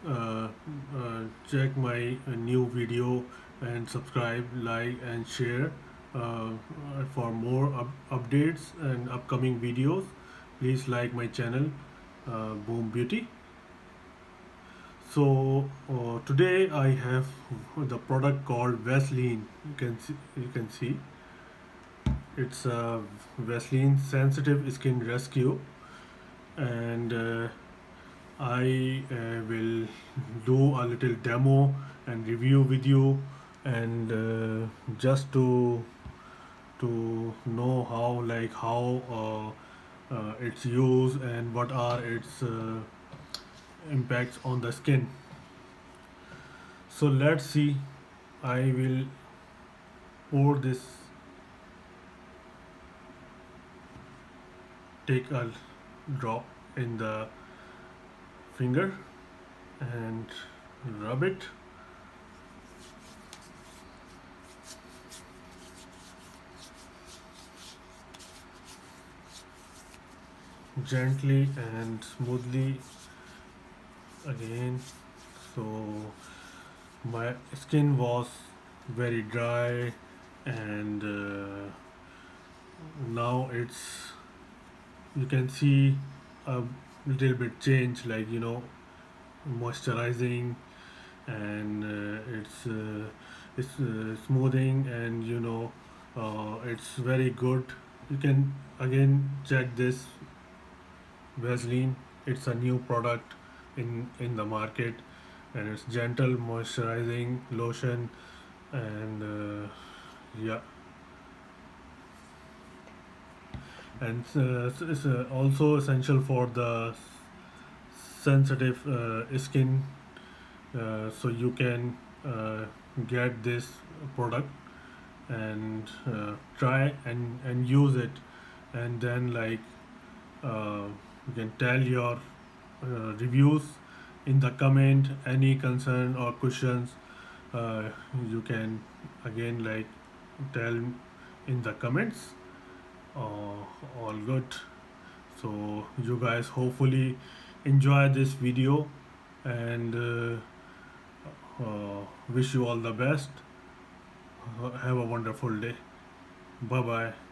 uh, check my new video and subscribe, like, and share for more updates and upcoming videos. Please like my channel, Boom Beauty. So today I have the product called Vaseline. You can see it's a Vaseline Sensitive Skin Rescue, and I will do a little demo and review with you, and just to know how it's used and what are its impacts on the skin. So let's see. I will pour this, take a drop in the finger and rub it gently and smoothly again. So my skin was very dry, and now it's, you can see a little bit change, like moisturizing, and it's smoothing, and it's very good. You can again check this Vaseline. It's a new product in the market, and it's gentle moisturizing lotion, and yeah, and it's also essential for the sensitive skin. So you can get this product and try and use it, and then you can tell your reviews in the comment. Any concern or questions, uh, you can again tell in the comments. All good. So you guys hopefully enjoy this video, and wish you all the best. Have a wonderful day. Bye bye.